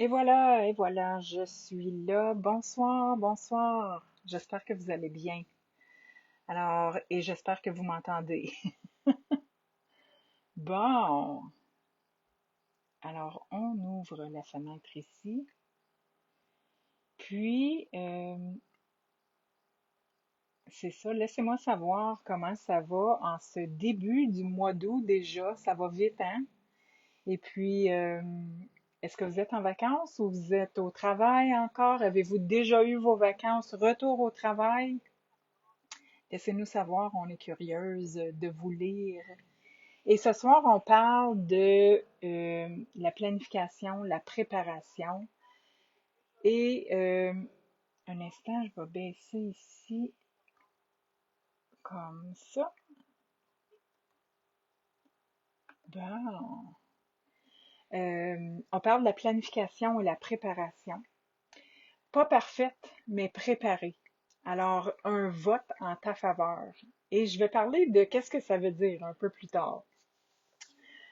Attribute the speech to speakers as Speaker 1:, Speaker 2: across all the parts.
Speaker 1: Et voilà, je suis là. Bonsoir, bonsoir. J'espère que vous allez bien. Alors, et j'espère que vous m'entendez. Bon, alors on ouvre la fenêtre ici. Puis, c'est ça, laissez-moi savoir comment ça va en ce début du mois d'août déjà. Ça va vite, hein? Et puis, est-ce que vous êtes en vacances ou vous êtes au travail encore? Avez-vous déjà eu vos vacances? Retour au travail? Laissez-nous savoir, on est curieuse de vous lire. Et ce soir, on parle de la planification, la préparation. Et un instant, je vais baisser ici comme ça. Bon. On parle de la planification et la préparation. Pas parfaite, mais préparée. Alors, un vote en ta faveur. Et je vais parler de qu'est-ce que ça veut dire un peu plus tard.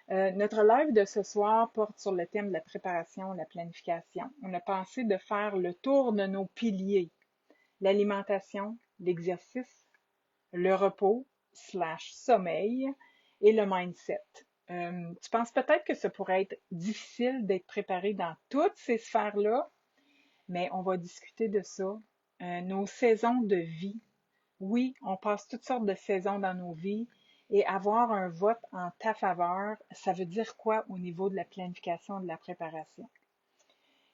Speaker 1: Notre live de ce soir porte sur le thème de la préparation, la planification. On a pensé de faire le tour de nos piliers, l'alimentation, l'exercice, le repos slash sommeil et le mindset. Tu penses peut-être que ça pourrait être difficile d'être préparé dans toutes ces sphères-là, mais on va discuter de ça. Nos saisons de vie. Oui, on passe toutes sortes de saisons dans nos vies et avoir un vote en ta faveur, ça veut dire quoi au niveau de la planification, de la préparation?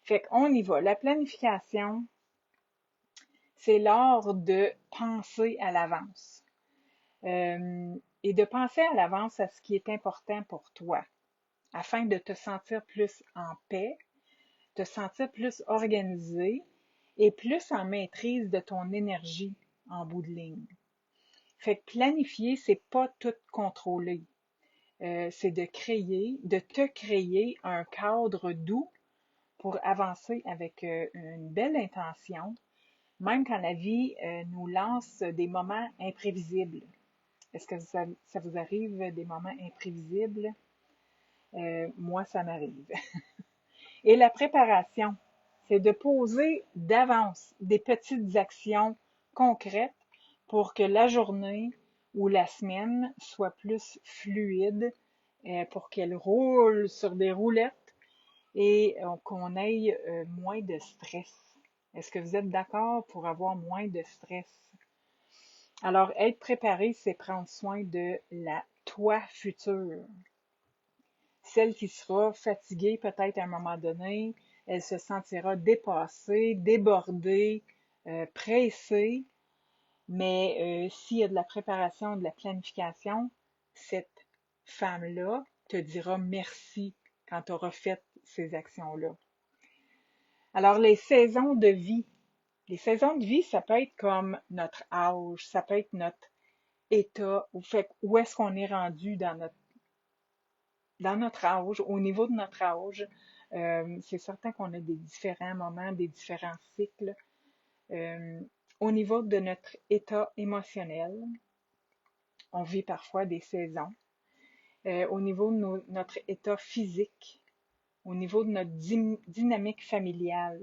Speaker 1: Fait qu'on y va. La planification, c'est l'art de penser à l'avance. Et de penser à l'avance à ce qui est important pour toi, afin de te sentir plus en paix, te sentir plus organisé et plus en maîtrise de ton énergie en bout de ligne. Fait que planifier, c'est pas tout contrôler. C'est de te créer un cadre doux pour avancer avec une belle intention, même quand la vie nous lance des moments imprévisibles. Est-ce que ça vous arrive des moments imprévisibles? Moi, ça m'arrive. Et la préparation, c'est de poser d'avance des petites actions concrètes pour que la journée ou la semaine soit plus fluide, pour qu'elle roule sur des roulettes et qu'on ait moins de stress. Est-ce que vous êtes d'accord pour avoir moins de stress? Alors, être préparé, c'est prendre soin de la toi future. Celle qui sera fatiguée peut-être à un moment donné, elle se sentira dépassée, débordée, pressée, mais s'il y a de la préparation, de la planification, cette femme-là te dira merci quand tu auras fait ces actions-là. Alors, les saisons de vie. Les saisons de vie, ça peut être comme notre âge, ça peut être notre état, où est-ce qu'on est rendu dans notre âge, au niveau de notre âge. C'est certain qu'on a des différents moments, des différents cycles. Euh, Au niveau de notre état émotionnel, on vit parfois des saisons. Au niveau de notre état physique, au niveau de notre dynamique familiale,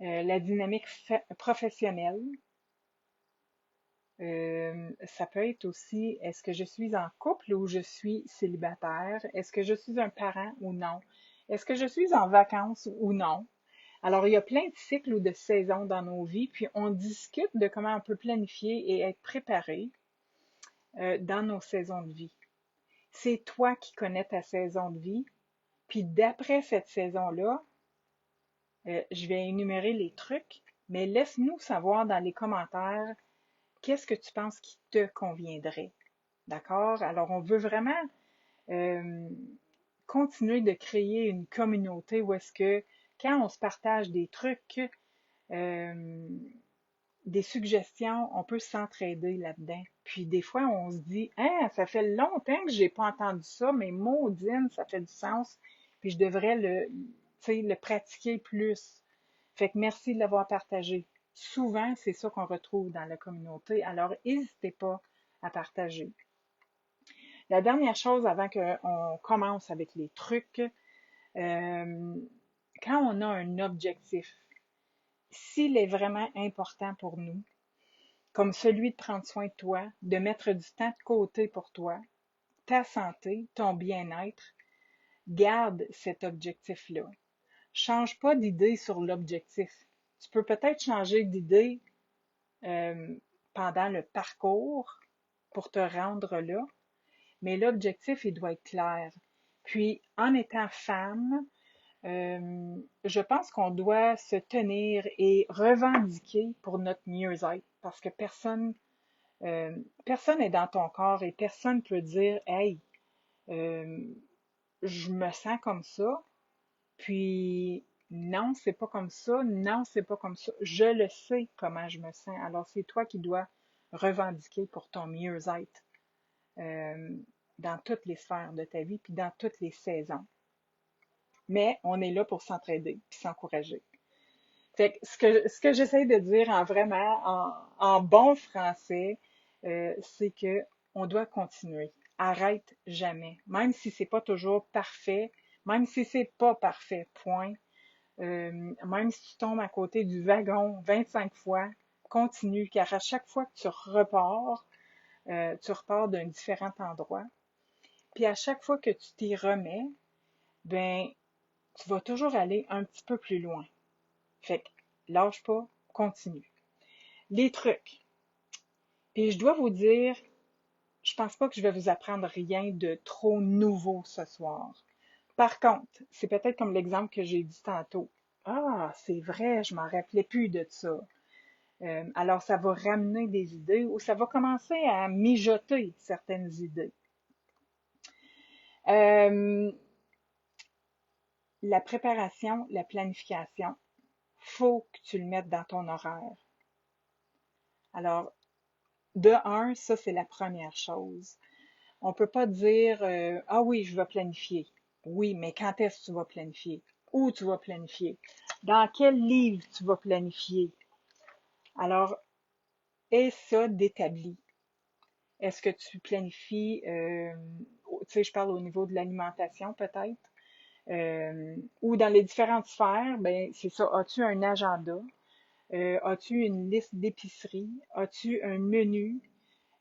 Speaker 1: la dynamique professionnelle. Ça peut être aussi, est-ce que je suis en couple ou je suis célibataire? Est-ce que je suis un parent ou non? Est-ce que je suis en vacances ou non? Alors, il y a plein de cycles ou de saisons dans nos vies, puis on discute de comment on peut planifier et être préparé dans nos saisons de vie. C'est toi qui connais ta saison de vie, puis d'après cette saison-là, je vais énumérer les trucs, mais laisse-nous savoir dans les commentaires qu'est-ce que tu penses qui te conviendrait. D'accord? Alors, on veut vraiment euh, continuer de créer une communauté où est-ce que quand on se partage des trucs, euh, des suggestions, on peut s'entraider là-dedans. Puis des fois, on se dit, hein, ça fait longtemps que j'ai pas entendu ça, mais maudine, ça fait du sens. Puis je devrais le pratiquer plus. Fait que merci de l'avoir partagé. Souvent, c'est ça qu'on retrouve dans la communauté. Alors, n'hésitez pas à partager. La dernière chose avant qu'on commence avec les trucs, quand on a un objectif, s'il est vraiment important pour nous, comme celui de prendre soin de toi, de mettre du temps de côté pour toi, ta santé, ton bien-être, garde cet objectif-là. Change pas d'idée sur l'objectif. Tu peux peut-être changer d'idée euh, pendant le parcours pour te rendre là, mais l'objectif, il doit être clair. Puis, en étant femme, je pense qu'on doit se tenir et revendiquer pour notre mieux-être parce que personne n'est dans ton corps et personne peut dire, hey, euh, je me sens comme ça, puis non, c'est pas comme ça, non, c'est pas comme ça. Je le sais comment je me sens. Alors, c'est toi qui dois revendiquer pour ton mieux-être euh, dans toutes les sphères de ta vie, puis dans toutes les saisons. Mais on est là pour s'entraider puis s'encourager. Fait que ce que j'essaie de dire en bon français, c'est que on doit continuer. Arrête jamais. Même si c'est pas toujours parfait, même si c'est pas parfait, point. Même si tu tombes à côté du wagon 25 fois, continue, car à chaque fois que tu repars d'un différent endroit. Puis à chaque fois que tu t'y remets, ben, tu vas toujours aller un petit peu plus loin. Fait que lâche pas, continue. Les trucs. Et je dois vous dire, je pense pas que je vais vous apprendre rien de trop nouveau ce soir. Par contre, c'est peut-être comme l'exemple que j'ai dit tantôt. Ah, c'est vrai, je m'en rappelais plus de ça. Alors, ça va ramener des idées ou ça va commencer à mijoter certaines idées. Euh, la préparation, la planification, faut que tu le mettes dans ton horaire. Alors, de un, ça c'est la première chose. On peut pas dire ah oui, je vais planifier. Oui, mais quand est-ce que tu vas planifier? Où tu vas planifier? Dans quel livre tu vas planifier? Alors, est ça d'établi? Est-ce que tu planifies, tu sais, je parle au niveau de l'alimentation peut-être, ou dans les différentes sphères, ben c'est ça. As-tu un agenda? As-tu une liste d'épicerie? As-tu un menu?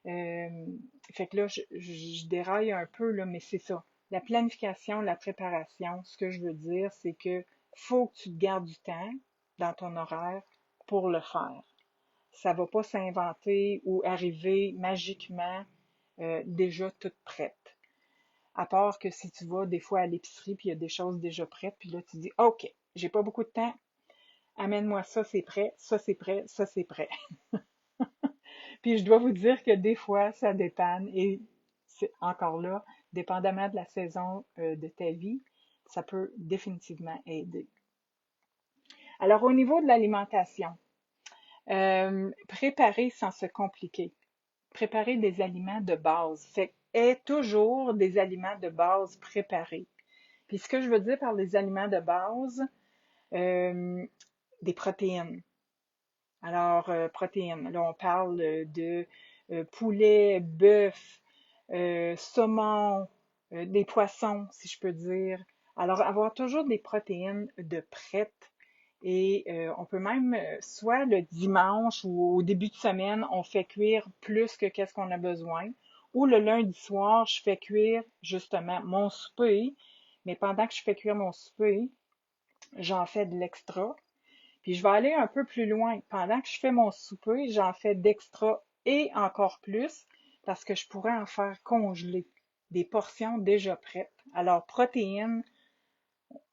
Speaker 1: Euh, Fait que là, je déraille un peu, là, mais c'est ça. La planification, la préparation, ce que je veux dire, c'est que faut que tu te gardes du temps dans ton horaire pour le faire. Ça va pas s'inventer ou arriver magiquement déjà toute prête. À part que si tu vas des fois à l'épicerie puis il y a des choses déjà prêtes, puis là tu dis OK, j'ai pas beaucoup de temps, amène-moi ça, c'est prêt, ça c'est prêt, ça c'est prêt. Puis je dois vous dire que des fois, ça dépanne et c'est encore là, dépendamment de la saison de ta vie, ça peut définitivement aider. Alors au niveau de l'alimentation, préparer sans se compliquer. Préparer des aliments de base. Fait est toujours des aliments de base préparés. Puis ce que je veux dire par les aliments de base, euh, des protéines. Alors, protéines, là, on parle de poulet, bœuf, saumon, des poissons, si je peux dire. Alors, avoir toujours des protéines de prêtes. Et on peut même, soit le dimanche ou au début de semaine, on fait cuire plus que qu'est-ce qu'on a besoin. Ou le lundi soir, je fais cuire justement mon souper. Mais pendant que je fais cuire mon souper, j'en fais de l'extra. Puis je vais aller un peu plus loin. Pendant que je fais mon souper, j'en fais d'extra et encore plus parce que je pourrais en faire congeler des portions déjà prêtes. Alors, protéines,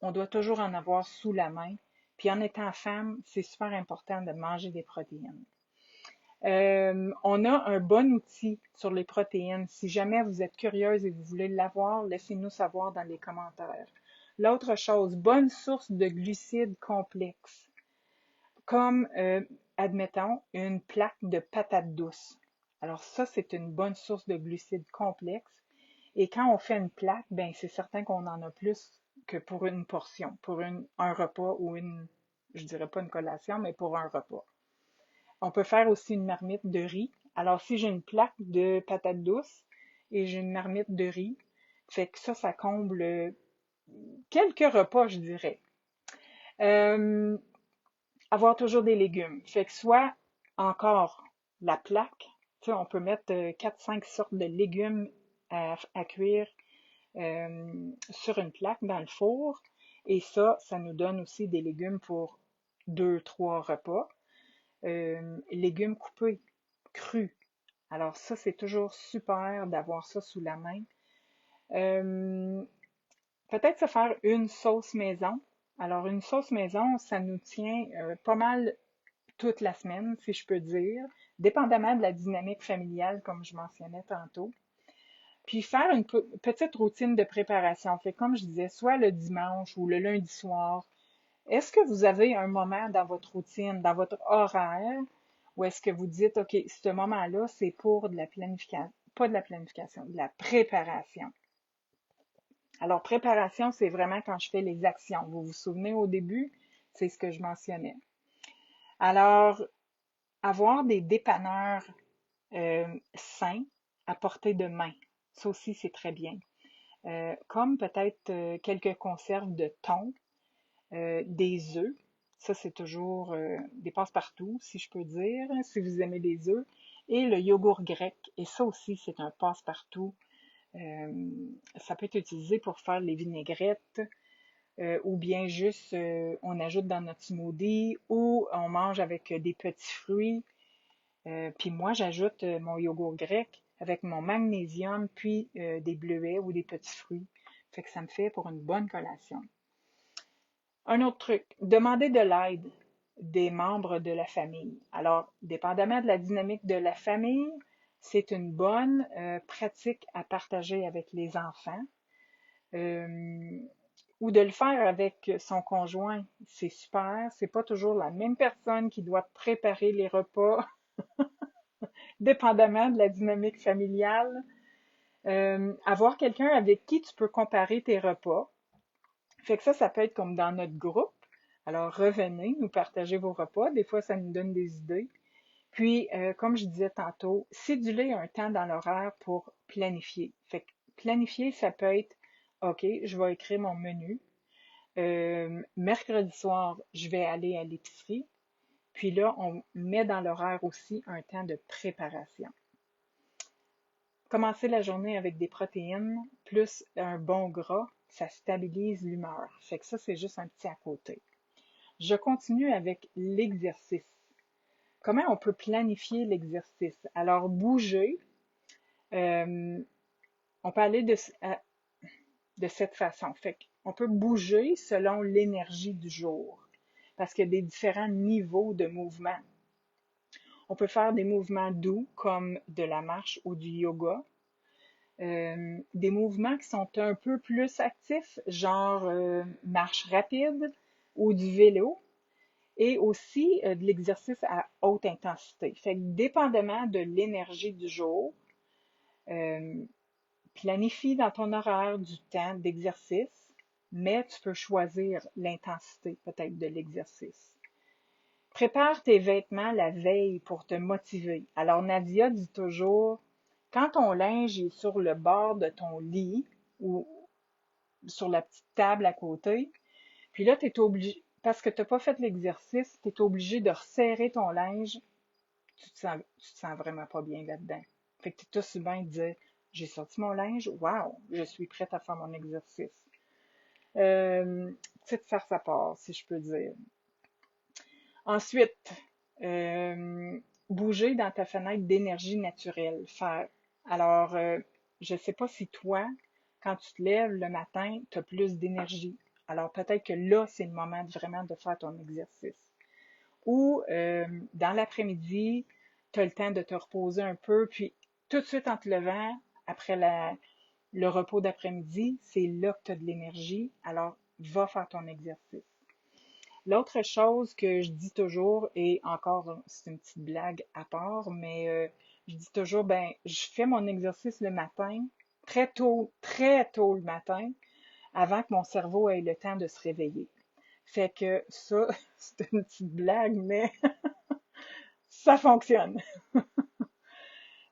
Speaker 1: on doit toujours en avoir sous la main. Puis en étant femme, c'est super important de manger des protéines. On a un bon outil sur les protéines. Si jamais vous êtes curieuse et vous voulez l'avoir, laissez-nous savoir dans les commentaires. L'autre chose, bonne source de glucides complexes comme, admettons, une plaque de patates douces. Alors ça, c'est une bonne source de glucides complexes. Et quand on fait une plaque, ben c'est certain qu'on en a plus que pour une portion, pour un repas ou je dirais pas une collation, mais pour un repas. On peut faire aussi une marmite de riz. Alors si j'ai une plaque de patates douces et j'ai une marmite de riz, fait que ça comble quelques repas, je dirais. Euh, Avoir toujours des légumes. Fait que soit encore la plaque, tu sais, on peut mettre 4-5 sortes de légumes à cuire sur une plaque dans le four. Et ça nous donne aussi des légumes pour 2-3 repas. Légumes coupés, crus. Alors ça, c'est toujours super d'avoir ça sous la main. Euh, Peut-être se faire une sauce maison. Alors une sauce maison, ça nous tient pas mal toute la semaine, si je peux dire, dépendamment de la dynamique familiale, comme je mentionnais tantôt. Puis faire une petite routine de préparation. Fait comme je disais, soit le dimanche ou le lundi soir, est-ce que vous avez un moment dans votre routine, dans votre horaire, où est-ce que vous dites, OK, ce moment-là, c'est pour de la planification, pas de la planification, de la préparation. Alors, préparation, c'est vraiment quand je fais les actions. Vous vous souvenez au début, c'est ce que je mentionnais. Alors, avoir des dépanneurs sains à portée de main, ça aussi, c'est très bien. Comme peut-être quelques conserves de thon, des œufs. Ça, c'est toujours des passe-partout, si je peux dire, si vous aimez les œufs. Et le yogourt grec. Et ça aussi, c'est un passe-partout. Ça peut être utilisé pour faire les vinaigrettes ou bien juste on ajoute dans notre smoothie ou on mange avec des petits fruits. Puis moi, j'ajoute mon yogourt grec avec mon magnésium puis des bleuets ou des petits fruits. Fait que ça me fait pour une bonne collation. Un autre truc, demander de l'aide des membres de la famille. Alors, dépendamment de la dynamique de la famille, c'est une bonne pratique à partager avec les enfants euh, ou de le faire avec son conjoint. C'est super. C'est pas toujours la même personne qui doit préparer les repas, dépendamment de la dynamique familiale. Avoir quelqu'un avec qui tu peux comparer tes repas. Fait que ça peut être comme dans notre groupe. Alors, revenez, nous partagez vos repas. Des fois, ça nous donne des idées. Puis, comme je disais tantôt, céduler un temps dans l'horaire pour planifier. Fait que planifier, ça peut être, OK, je vais écrire mon menu. Mercredi soir, je vais aller à l'épicerie. Puis là, on met dans l'horaire aussi un temps de préparation. Commencer la journée avec des protéines plus un bon gras, ça stabilise l'humeur. Fait que ça, c'est juste un petit à côté. Je continue avec l'exercice. Comment on peut planifier l'exercice? Alors, bouger, euh, on peut aller de cette façon. Fait qu'on peut bouger selon l'énergie du jour parce qu'il y a des différents niveaux de mouvement. On peut faire des mouvements doux comme de la marche ou du yoga. Des mouvements qui sont un peu plus actifs, genre marche rapide ou du vélo. Et aussi de l'exercice à haute intensité. Fait que dépendamment de l'énergie du jour, euh, planifie dans ton horaire du temps d'exercice, mais tu peux choisir l'intensité peut-être de l'exercice. Prépare tes vêtements la veille pour te motiver. Alors Nadia dit toujours, quand ton linge est sur le bord de ton lit ou sur la petite table à côté, puis là, tu es obligé, parce que tu n'as pas fait l'exercice, tu es obligé de resserrer ton linge. Tu te sens vraiment pas bien là-dedans. Fait que tu es aussi bien de dire, j'ai sorti mon linge, wow, je suis prête à faire mon exercice. Tu sais, de faire sa part, si je peux dire. Ensuite, bouger dans ta fenêtre d'énergie naturelle. Faire. Alors, je sais pas si toi, quand tu te lèves le matin, tu as plus d'énergie. Alors, peut-être que là, c'est le moment vraiment de faire ton exercice. Ou dans l'après-midi, tu as le temps de te reposer un peu, puis tout de suite en te levant, après le repos d'après-midi, c'est là que tu as de l'énergie, alors va faire ton exercice. L'autre chose que je dis toujours, et encore, c'est une petite blague à part, mais je dis toujours, ben, je fais mon exercice le matin, très tôt le matin, avant que mon cerveau ait le temps de se réveiller. Fait que ça, c'est une petite blague, mais ça fonctionne.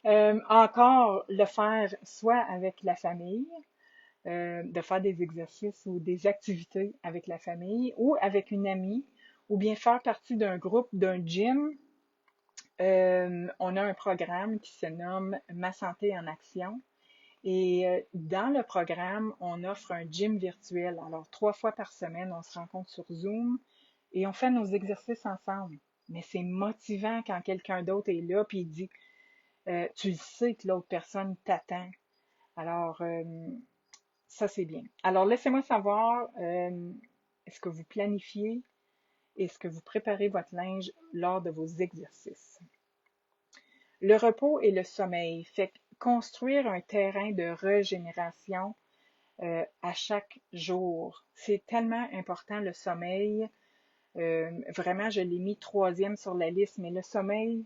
Speaker 1: Encore le faire soit avec la famille, de faire des exercices ou des activités avec la famille ou avec une amie, ou bien faire partie d'un groupe, d'un gym. On a un programme qui se nomme Ma santé en action. Et dans le programme, on offre un gym virtuel. Alors, 3 fois par semaine, on se rencontre sur Zoom et on fait nos exercices ensemble. Mais c'est motivant quand quelqu'un d'autre est là puis il dit, tu le sais que l'autre personne t'attend. Alors, ça, c'est bien. Alors, laissez-moi savoir, est-ce que vous planifiez, est-ce que vous préparez votre linge lors de vos exercices? Le repos et le sommeil. Fait que construire un terrain de régénération à chaque jour. C'est tellement important le sommeil. Vraiment, je l'ai mis troisième sur la liste, mais le sommeil,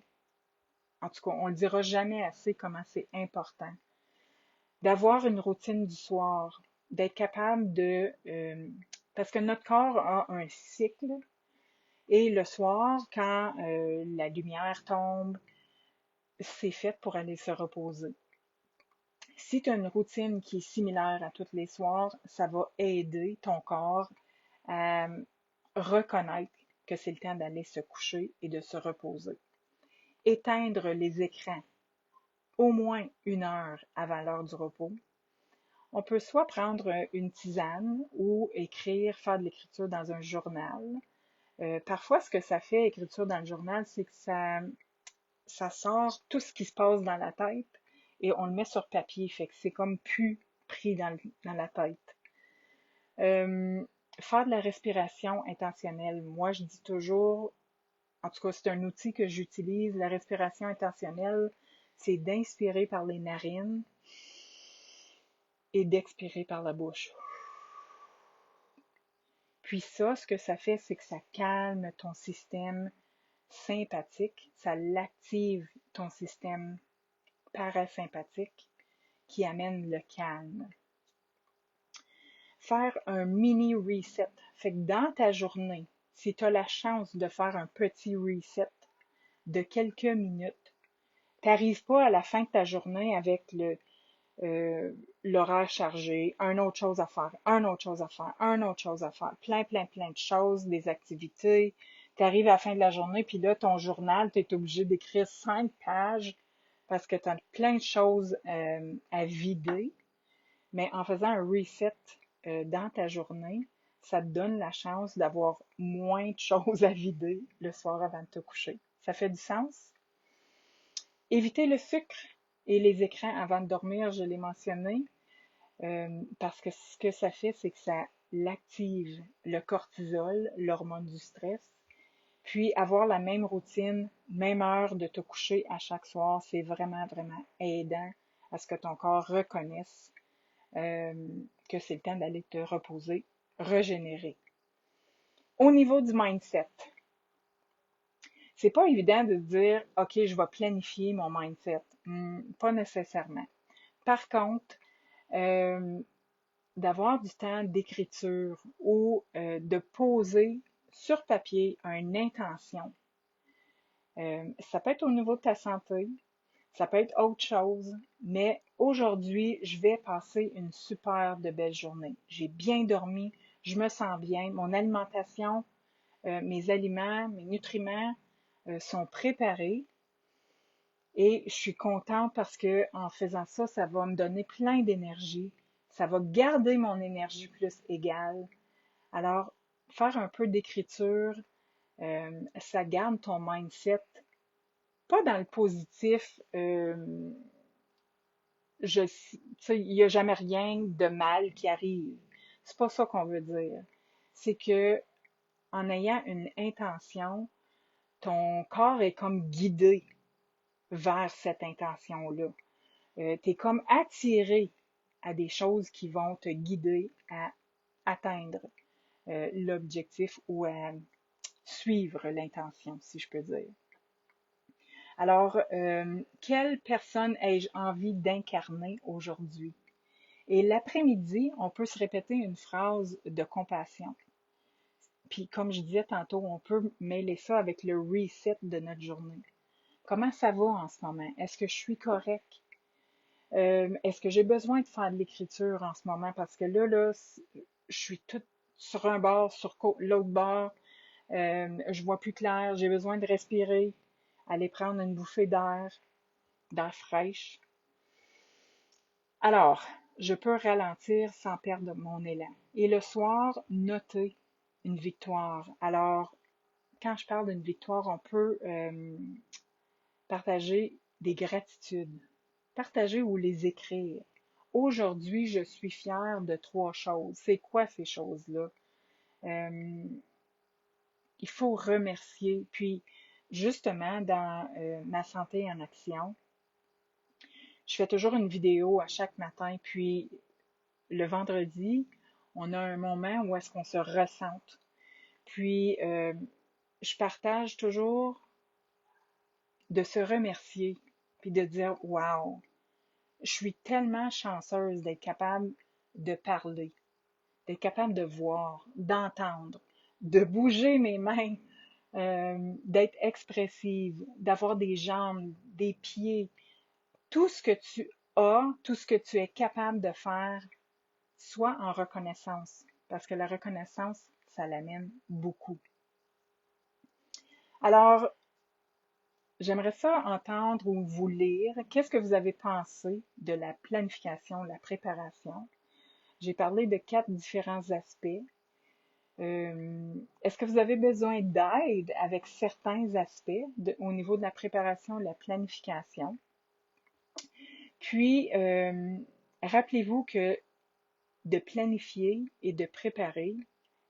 Speaker 1: en tout cas, on ne le dira jamais assez comment c'est important. D'avoir une routine du soir, d'être capable de... parce que notre corps a un cycle et le soir, quand la lumière tombe, c'est fait pour aller se reposer. Si tu as une routine qui est similaire à tous les soirs, ça va aider ton corps à reconnaître que c'est le temps d'aller se coucher et de se reposer. Éteindre les écrans au moins 1 heure avant l'heure du repos. On peut soit prendre une tisane ou écrire, faire de l'écriture dans un journal. Parfois, ce que ça fait, écriture dans le journal, c'est que ça sort tout ce qui se passe dans la tête et on le met sur papier. Fait que c'est comme plus pris dans la tête. Faire de la respiration intentionnelle. Moi, je dis toujours, en tout cas, c'est un outil que j'utilise. La respiration intentionnelle, c'est d'inspirer par les narines et d'expirer par la bouche. Puis ça, ce que ça fait, c'est que ça calme ton système sympathique, ça l'active ton système parasympathique qui amène le calme. Faire un mini reset. Fait que dans ta journée, si tu as la chance de faire un petit reset de quelques minutes, t'arrives pas à la fin de ta journée avec l'horaire chargé, une autre chose à faire, une autre chose à faire, une autre chose à faire, plein de choses, des activités. Tu arrives à la fin de la journée, puis là, ton journal, tu es obligé d'écrire 5 pages parce que tu as plein de choses à vider. Mais en faisant un reset dans ta journée, ça te donne la chance d'avoir moins de choses à vider le soir avant de te coucher. Ça fait du sens? Éviter le sucre et les écrans avant de dormir, je l'ai mentionné, parce que ce que ça fait, c'est que ça l'active le cortisol, l'hormone du stress. Puis avoir la même routine, même heure de te coucher à chaque soir, c'est vraiment aidant à ce que ton corps reconnaisse que c'est le temps d'aller te reposer, régénérer. Au niveau du mindset, c'est pas évident de dire, OK, je vais planifier mon mindset. Pas nécessairement. Par contre, d'avoir du temps d'écriture ou de poser sur papier une intention. Ça peut être au niveau de ta santé, ça peut être autre chose, mais aujourd'hui, je vais passer une super de belle journée. J'ai bien dormi, je me sens bien, mon alimentation, mes aliments, mes nutriments sont préparés et je suis contente parce que en faisant ça, ça va me donner plein d'énergie, ça va garder mon énergie plus égale. Alors, faire un peu d'écriture, ça garde ton mindset, pas dans le positif, tu sais, il n'y a jamais rien de mal qui arrive. C'est pas ça qu'on veut dire. C'est que en ayant une intention, ton corps est comme guidé vers cette intention-là. Tu es comme attiré à des choses qui vont te guider à atteindre l'objectif ou à suivre l'intention, si je peux dire. Alors, quelle personne ai-je envie d'incarner aujourd'hui? Et l'après-midi, on peut se répéter une phrase de compassion. Puis, comme je disais tantôt, on peut mêler ça avec le reset de notre journée. Comment ça va en ce moment? Est-ce que je suis correct? Est-ce que j'ai besoin de faire de l'écriture en ce moment? Parce que là, je suis toute sur un bord, sur l'autre bord. Je vois plus clair. J'ai besoin de respirer, aller prendre une bouffée d'air fraîche. Alors, je peux ralentir sans perdre mon élan. Et le soir, noter une victoire. Alors, quand je parle d'une victoire, on peut partager des gratitudes. Partager ou les écrire. Aujourd'hui, je suis fière de 3 choses. C'est quoi ces choses-là? Euh, il faut remercier. Puis, justement, dans ma santé en action, je fais toujours une vidéo à chaque matin. Puis, le vendredi, on a un moment où est-ce qu'on se ressente. Puis, je partage toujours de se remercier, puis de dire, wow, je suis tellement chanceuse d'être capable de parler, d'être capable de voir, d'entendre, de bouger mes mains, d'être expressive, d'avoir des jambes, des pieds, tout ce que tu as, tout ce que tu es capable de faire, soit en reconnaissance, parce que la reconnaissance, ça l'amène beaucoup. Alors, j'aimerais ça entendre ou vous lire. Qu'est-ce que vous avez pensé de la planification, la préparation? J'ai parlé de 4 différents aspects. Est-ce que vous avez besoin d'aide avec certains aspects au niveau de la préparation, de la planification? Puis, rappelez-vous que de planifier et de préparer,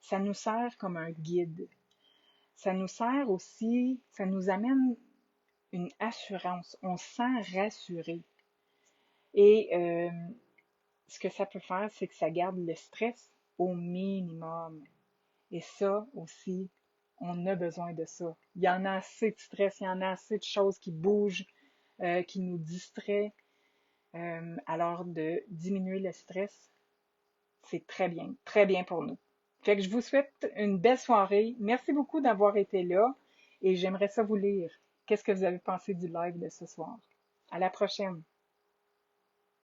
Speaker 1: ça nous sert comme un guide. Ça nous sert aussi, ça nous amène une assurance. On se sent rassuré. Et ce que ça peut faire, c'est que ça garde le stress au minimum. Et ça aussi, on a besoin de ça. Il y en a assez de stress, il y en a assez de choses qui bougent, qui nous distraient. Alors de diminuer le stress, c'est très bien pour nous. Fait que je vous souhaite une belle soirée. Merci beaucoup d'avoir été là et j'aimerais ça vous lire. Qu'est-ce que vous avez pensé du live de ce soir? À la prochaine!